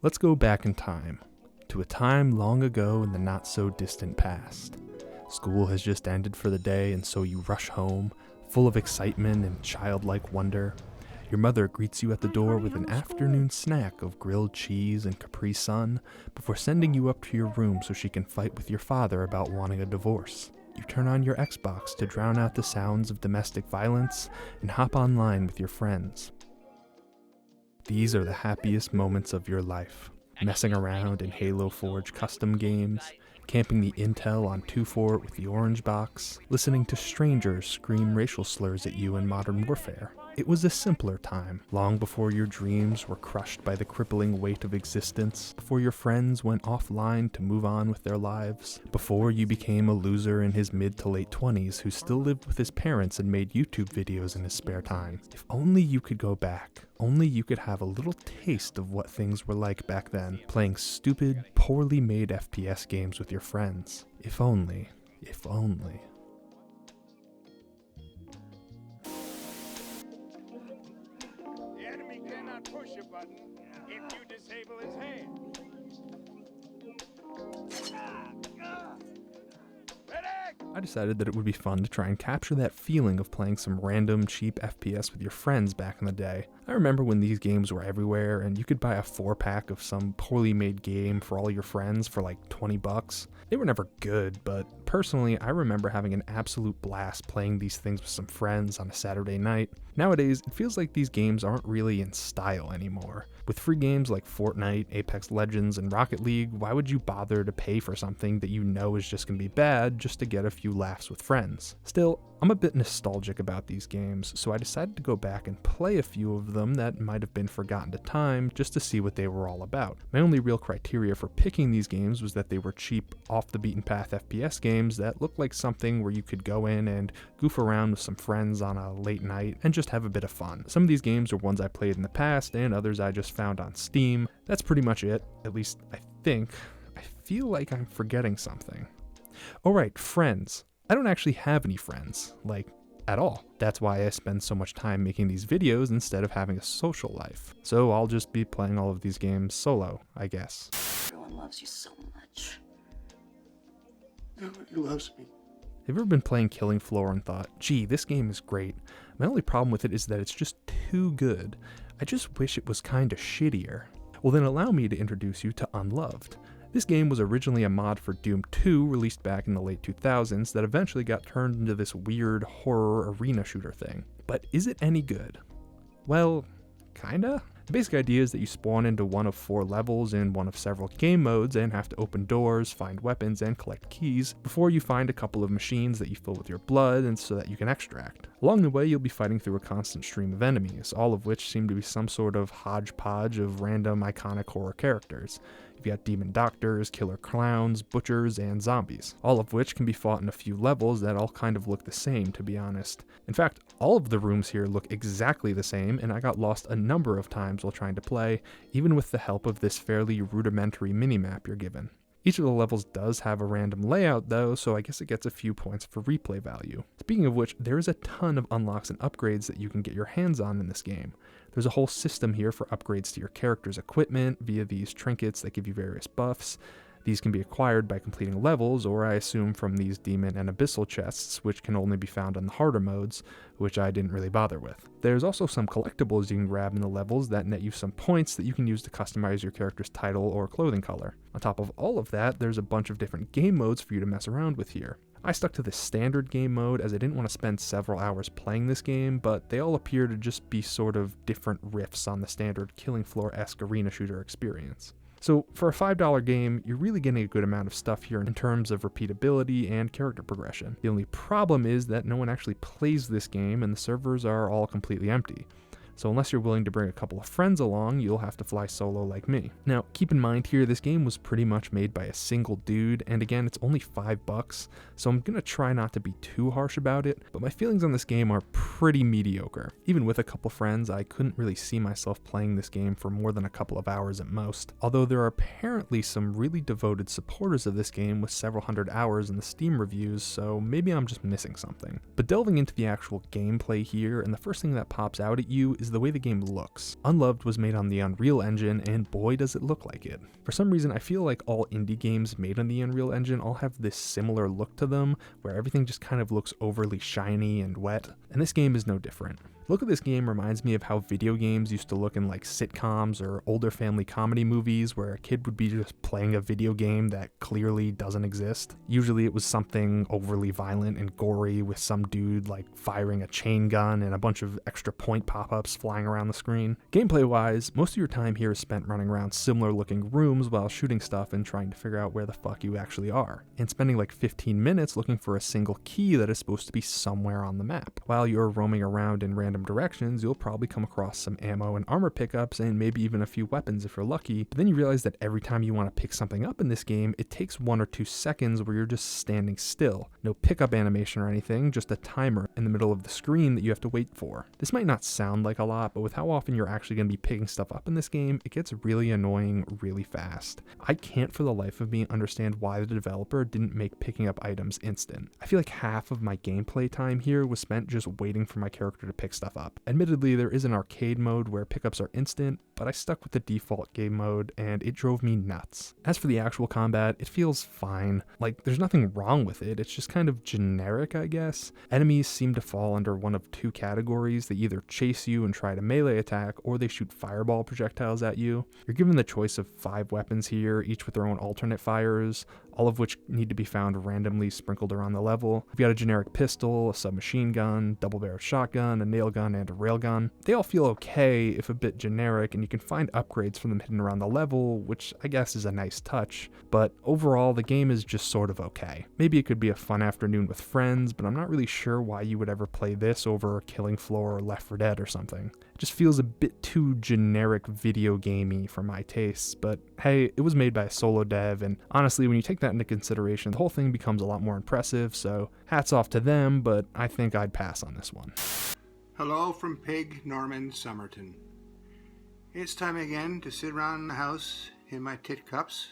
Let's go back in time, to a time long ago in the not-so-distant past. School has just ended for the day, and so you rush home, full of excitement and childlike wonder. Your mother greets you at the door with an afternoon snack of grilled cheese and Capri Sun before sending you up to your room so she can fight with your father about wanting a divorce. You turn on your Xbox to drown out the sounds of domestic violence and hop online with your friends. These are the happiest moments of your life. Messing around in Halo Forge custom games, camping the intel on 2 Fort with the orange box, listening to strangers scream racial slurs at you in Modern Warfare. It was a simpler time, long before your dreams were crushed by the crippling weight of existence, before your friends went offline to move on with their lives, before you became a loser in his mid to late 20s who still lived with his parents and made YouTube videos in his spare time. If only you could go back, only you could have a little taste of what things were like back then, playing stupid, poorly made FPS games with your friends. If only, if only. The enemy cannot push a button if you disable his hand. I decided that it would be fun to try and capture that feeling of playing some random, cheap FPS with your friends back in the day. I remember when these games were everywhere and you could buy a 4-pack of some poorly made game for all your friends for like 20 bucks. They were never good, but personally, I remember having an absolute blast playing these things with some friends on a Saturday night. Nowadays, it feels like these games aren't really in style anymore. With free games like Fortnite, Apex Legends, and Rocket League, why would you bother to pay for something that you know is just going to be bad just to get a few laughs with friends? Still, I'm a bit nostalgic about these games, so I decided to go back and play a few of them that might have been forgotten to time just to see what they were all about. My only real criteria for picking these games was that they were cheap, off-the-beaten-path FPS games that looked like something where you could go in and goof around with some friends on a late night and just have a bit of fun. Some of these games are ones I played in the past and others I just found on Steam. That's pretty much it, at least I think. I feel like I'm forgetting something. Alright, friends. I don't actually have any friends, like, at all. That's why I spend so much time making these videos instead of having a social life. So I'll just be playing all of these games solo, I guess. Everyone loves you so much. Nobody loves me. Have you ever been playing Killing Floor and thought, gee, this game is great. My only problem with it is that it's just too good. I just wish it was kinda shittier. Well then allow me to introduce you to Unloved. This game was originally a mod for Doom 2 released back in the late 2000s that eventually got turned into this weird horror arena shooter thing. But is it any good? Well, kinda. The basic idea is that you spawn into one of 4 levels in one of several game modes and have to open doors, find weapons, and collect keys before you find a couple of machines that you fill with your blood and so that you can extract. Along the way, you'll be fighting through a constant stream of enemies, all of which seem to be some sort of hodgepodge of random iconic horror characters. You've got demon doctors, killer clowns, butchers, and zombies, all of which can be fought in a few levels that all kind of look the same, to be honest. In fact, all of the rooms here look exactly the same, and I got lost a number of times while trying to play, even with the help of this fairly rudimentary minimap you're given. Each of the levels does have a random layout though, so I guess it gets a few points for replay value. Speaking of which, there is a ton of unlocks and upgrades that you can get your hands on in this game. There's a whole system here for upgrades to your character's equipment via these trinkets that give you various buffs. These can be acquired by completing levels, or I assume from these demon and abyssal chests, which can only be found on the harder modes, which I didn't really bother with. There's also some collectibles you can grab in the levels that net you some points that you can use to customize your character's title or clothing color. On top of all of that, there's a bunch of different game modes for you to mess around with here. I stuck to the standard game mode as I didn't want to spend several hours playing this game, but they all appear to just be sort of different riffs on the standard Killing Floor-esque arena shooter experience. So for a $5 game, you're really getting a good amount of stuff here in terms of repeatability and character progression. The only problem is that no one actually plays this game and the servers are all completely empty. So unless you're willing to bring a couple of friends along, you'll have to fly solo like me. Now, keep in mind here, this game was pretty much made by a single dude, and again, it's only $5, so I'm gonna try not to be too harsh about it, but my feelings on this game are pretty mediocre. Even with a couple friends, I couldn't really see myself playing this game for more than a couple of hours at most, although there are apparently some really devoted supporters of this game with several hundred hours in the Steam reviews, so maybe I'm just missing something. But delving into the actual gameplay here, and the first thing that pops out at you is the way the game looks. Unloved was made on the Unreal Engine, and boy does it look like it. For some reason, I feel like all indie games made on the Unreal Engine all have this similar look to them, where everything just kind of looks overly shiny and wet, and this game is no different. The look of this game reminds me of how video games used to look in like sitcoms or older family comedy movies where a kid would be just playing a video game that clearly doesn't exist. Usually it was something overly violent and gory with some dude like firing a chain gun and a bunch of extra point pop-ups flying around the screen. Gameplay wise, most of your time here is spent running around similar looking rooms while shooting stuff and trying to figure out where the fuck you actually are, and spending like 15 minutes looking for a single key that is supposed to be somewhere on the map. While you're roaming around in random directions, you'll probably come across some ammo and armor pickups and maybe even a few weapons if you're lucky, but then you realize that every time you want to pick something up in this game, it takes 1 or 2 seconds where you're just standing still. No pickup animation or anything, just a timer in the middle of the screen that you have to wait for. This might not sound like a lot, but with how often you're actually going to be picking stuff up in this game, it gets really annoying really fast. I can't for the life of me understand why the developer didn't make picking up items instant. I feel like half of my gameplay time here was spent just waiting for my character to pick stuff up. Admittedly, there is an arcade mode where pickups are instant, but I stuck with the default game mode and it drove me nuts. As for the actual combat, it feels fine. Like, there's nothing wrong with it, it's just kind of generic, I guess. Enemies seem to fall under one of 2 categories. They either chase you and try to melee attack, or they shoot fireball projectiles at you. You're given the choice of 5 weapons here, each with their own alternate fires, all of which need to be found randomly sprinkled around the level. You've got a generic pistol, a submachine gun, double-barreled shotgun, a nail gun, and a railgun. They all feel okay, if a bit generic, and you can find upgrades from them hidden around the level, which I guess is a nice touch, but overall the game is just sort of okay. Maybe it could be a fun afternoon with friends, but I'm not really sure why you would ever play this over Killing Floor or Left 4 Dead or something. It just feels a bit too generic video gamey for my tastes, but hey, it was made by a solo dev, and honestly, when you take that into consideration, the whole thing becomes a lot more impressive, so hats off to them, but I think I'd pass on this one. Hello from Pig Norman Somerton. It's time again to sit around the house in my tit cups.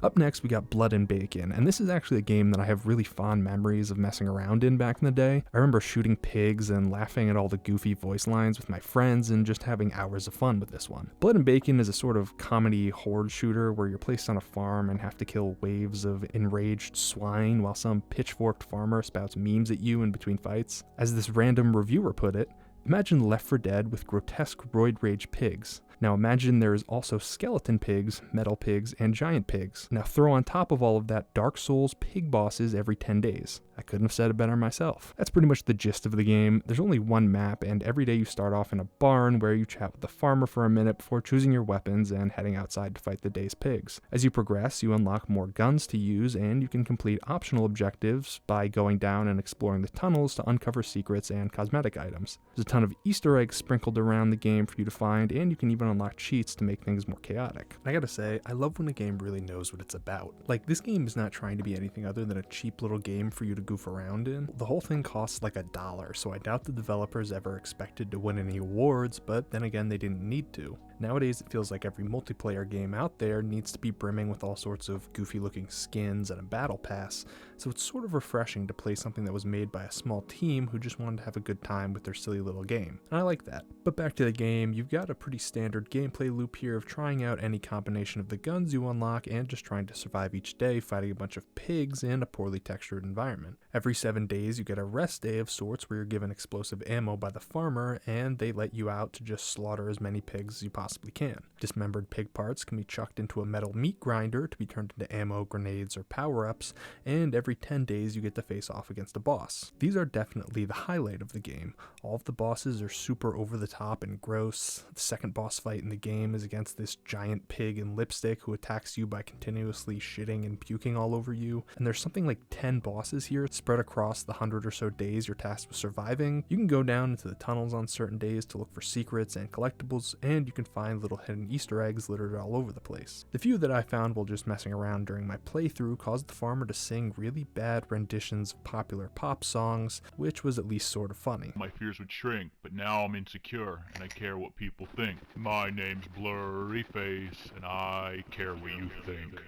Up next, we got Blood and Bacon, and this is actually a game that I have really fond memories of messing around in back in the day. I remember shooting pigs and laughing at all the goofy voice lines with my friends and just having hours of fun with this one. Blood and Bacon is a sort of comedy horde shooter where you're placed on a farm and have to kill waves of enraged swine while some pitchforked farmer spouts memes at you in between fights. As this random reviewer put it, imagine Left 4 Dead with grotesque roid rage pigs. Now imagine there is also skeleton pigs, metal pigs, and giant pigs. Now throw on top of all of that Dark Souls pig bosses every 10 days. I couldn't have said it better myself. That's pretty much the gist of the game. There's only one map, and every day you start off in a barn where you chat with the farmer for a minute before choosing your weapons and heading outside to fight the day's pigs. As you progress, you unlock more guns to use, and you can complete optional objectives by going down and exploring the tunnels to uncover secrets and cosmetic items. There's a ton of Easter eggs sprinkled around the game for you to find, and you can even unlock cheats to make things more chaotic. And I gotta say, I love when a game really knows what it's about. Like, this game is not trying to be anything other than a cheap little game for you to goof around in. The whole thing costs like $1, so I doubt the developers ever expected to win any awards, but then again, they didn't need to. Nowadays, it feels like every multiplayer game out there needs to be brimming with all sorts of goofy looking skins and a battle pass, so it's sort of refreshing to play something that was made by a small team who just wanted to have a good time with their silly little game. And I like that. But back to the game, you've got a pretty standard gameplay loop here of trying out any combination of the guns you unlock and just trying to survive each day fighting a bunch of pigs in a poorly textured environment. Every 7 days, you get a rest day of sorts where you're given explosive ammo by the farmer, and they let you out to just slaughter as many pigs as you possibly can. Dismembered pig parts can be chucked into a metal meat grinder to be turned into ammo, grenades, or power-ups, and every 10 days you get to face off against a boss. These are definitely the highlight of the game. All of the bosses are super over the top and gross. The second boss fight in the game is against this giant pig in lipstick who attacks you by continuously shitting and puking all over you, and there's something like 10 bosses here spread across the 100 or so days you're tasked with surviving. You can go down into the tunnels on certain days to look for secrets and collectibles, and you can find little hidden Easter eggs littered all over the place. The few that I found while just messing around during my playthrough caused the farmer to sing really bad renditions of popular pop songs, which was at least sort of funny. My fears would shrink, but now I'm insecure, and I care what people think. My name's Blurry Face, and I care what you think.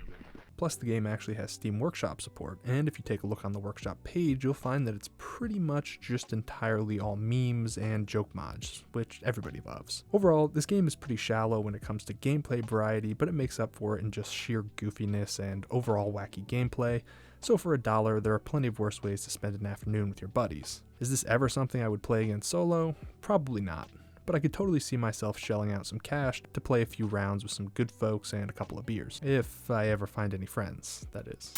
Plus the game actually has Steam Workshop support, and if you take a look on the Workshop page, you'll find that it's pretty much just entirely all memes and joke mods, which everybody loves. Overall, this game is pretty shallow when it comes to gameplay variety, but it makes up for it in just sheer goofiness and overall wacky gameplay. So for $1, there are plenty of worse ways to spend an afternoon with your buddies. Is this ever something I would play again solo? Probably not, but I could totally see myself shelling out some cash to play a few rounds with some good folks and a couple of beers. If I ever find any friends, that is.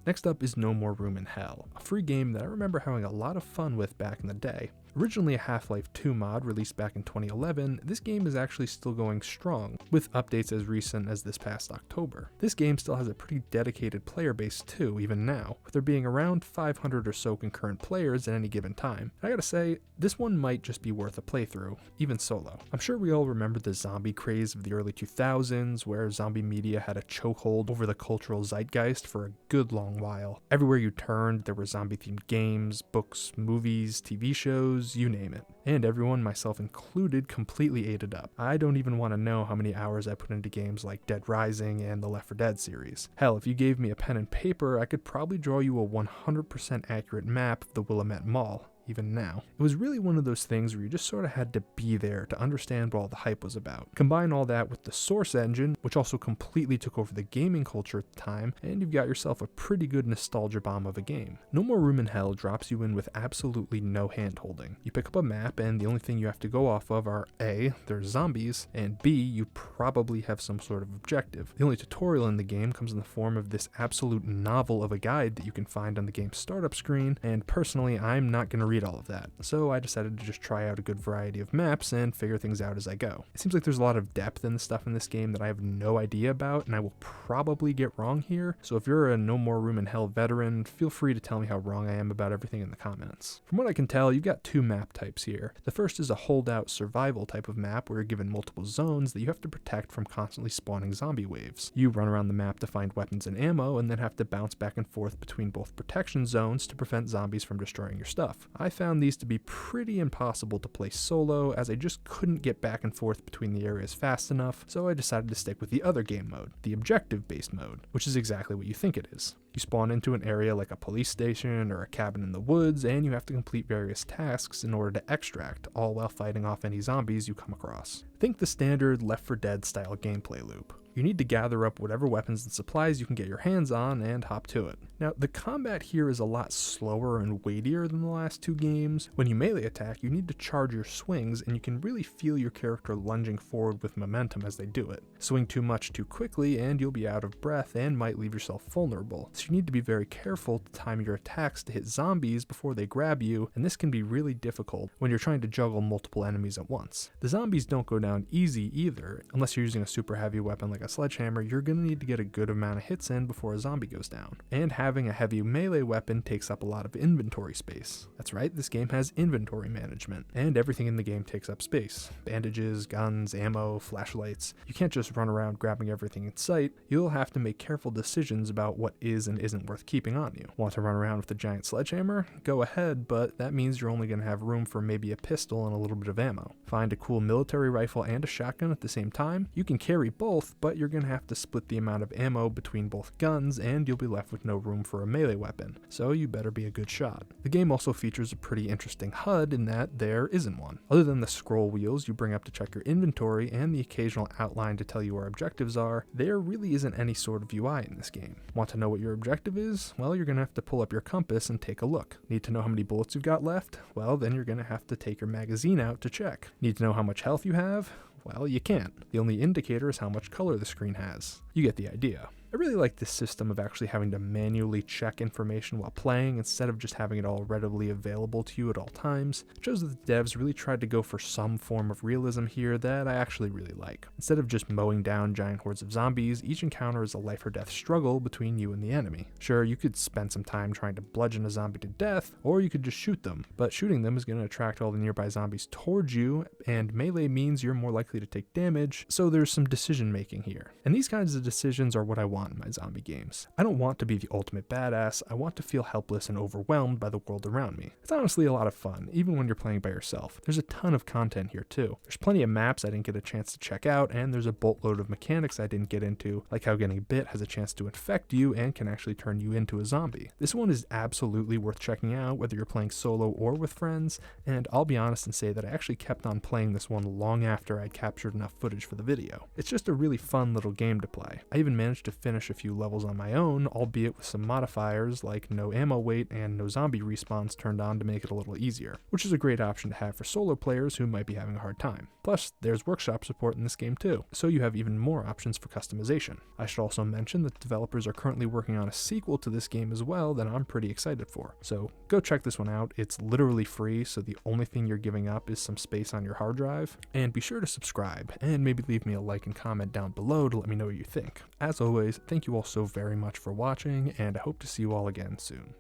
Next up is No More Room in Hell, a free game that I remember having a lot of fun with back in the day. Originally a Half-Life 2 mod released back in 2011, this game is actually still going strong, with updates as recent as this past October. This game still has a pretty dedicated player base too, even now, with there being around 500 or so concurrent players at any given time. And I gotta say, this one might just be worth a playthrough, even solo. I'm sure we all remember the zombie craze of the early 2000s, where zombie media had a chokehold over the cultural zeitgeist for a good long while. Everywhere you turned, there were zombie-themed games, books, movies, TV shows, you name it. And everyone, myself included, completely ate it up. I don't even want to know how many hours I put into games like Dead Rising and the Left 4 Dead series. Hell, if you gave me a pen and paper, I could probably draw you a 100% accurate map of the Willamette Mall. Even now. It was really one of those things where you just sort of had to be there to understand what all the hype was about. Combine all that with the Source engine, which also completely took over the gaming culture at the time, and you've got yourself a pretty good nostalgia bomb of a game. No More Room in Hell drops you in with absolutely no hand-holding. You pick up a map, and the only thing you have to go off of are A, there's zombies, and B, you probably have some sort of objective. The only tutorial in the game comes in the form of this absolute novel of a guide that you can find on the game's startup screen, and personally, I'm not going to read all of that, so I decided to just try out a good variety of maps and figure things out as I go. It seems like there's a lot of depth in the stuff in this game that I have no idea about, and I will probably get wrong here, so if you're a No More Room in Hell veteran, feel free to tell me how wrong I am about everything in the comments. From what I can tell, you've got two map types here. The first is a holdout survival type of map where you're given multiple zones that you have to protect from constantly spawning zombie waves. You run around the map to find weapons and ammo, and then have to bounce back and forth between both protection zones to prevent zombies from destroying your stuff. I found these to be pretty impossible to play solo, as I just couldn't get back and forth between the areas fast enough, so I decided to stick with the other game mode, the objective-based mode, which is exactly what you think it is. You spawn into an area like a police station or a cabin in the woods, and you have to complete various tasks in order to extract, all while fighting off any zombies you come across. Think the standard Left 4 Dead style gameplay loop. You need to gather up whatever weapons and supplies you can get your hands on and hop to it. Now, the combat here is a lot slower and weightier than the last two games. When you melee attack, you need to charge your swings, and you can really feel your character lunging forward with momentum as they do it. Swing too much too quickly and you'll be out of breath and might leave yourself vulnerable, so you need to be very careful to time your attacks to hit zombies before they grab you, and this can be really difficult when you're trying to juggle multiple enemies at once. The zombies don't go down easy either. Unless you're using a super heavy weapon like a sledgehammer, you're going to need to get a good amount of hits in before a zombie goes down. And having a heavy melee weapon takes up a lot of inventory space. That's right, this game has inventory management, and everything in the game takes up space. Bandages, guns, ammo, flashlights. You can't just run around grabbing everything in sight. You'll have to make careful decisions about what is and isn't worth keeping on you. Want to run around with a giant sledgehammer? Go ahead, but that means you're only going to have room for maybe a pistol and a little bit of ammo. Find a cool military rifle and a shotgun at the same time? You can carry both, but you're going to have to split the amount of ammo between both guns, and you'll be left with no room for a melee weapon, so you better be a good shot. The game also features a pretty interesting HUD in that there isn't one. Other than the scroll wheels you bring up to check your inventory and the occasional outline to tell you where objectives are, there really isn't any sort of UI in this game. Want to know what your objective is? Well, you're going to have to pull up your compass and take a look. Need to know how many bullets you've got left? Well, then you're going to have to take your magazine out to check. Need to know how much health you have? Well, you can't. The only indicator is how much color the screen has. You get the idea. I really like this system of actually having to manually check information while playing instead of just having it all readily available to you at all times. It shows that the devs really tried to go for some form of realism here that I actually really like. Instead of just mowing down giant hordes of zombies, each encounter is a life or death struggle between you and the enemy. Sure, you could spend some time trying to bludgeon a zombie to death, or you could just shoot them, but shooting them is going to attract all the nearby zombies towards you, and melee means you're more likely to take damage, so there's some decision making here. And these kinds of decisions are what I want want in my zombie games. I don't want to be the ultimate badass, I want to feel helpless and overwhelmed by the world around me. It's honestly a lot of fun, even when you're playing by yourself. There's a ton of content here too. There's plenty of maps I didn't get a chance to check out, and there's a boatload of mechanics I didn't get into, like how getting bit has a chance to infect you and can actually turn you into a zombie. This one is absolutely worth checking out, whether you're playing solo or with friends, and I'll be honest and say that I actually kept on playing this one long after I'd captured enough footage for the video. It's just a really fun little game to play. I even managed to finish a few levels on my own, albeit with some modifiers like no ammo weight and no zombie respawns turned on to make it a little easier, which is a great option to have for solo players who might be having a hard time. Plus, there's workshop support in this game too, so you have even more options for customization. I should also mention that developers are currently working on a sequel to this game as well that I'm pretty excited for. So go check this one out. It's literally free, so the only thing you're giving up is some space on your hard drive. And be sure to subscribe, and maybe leave me a like and comment down below to let me know what you think. As always, thank you all so very much for watching, and I hope to see you all again soon.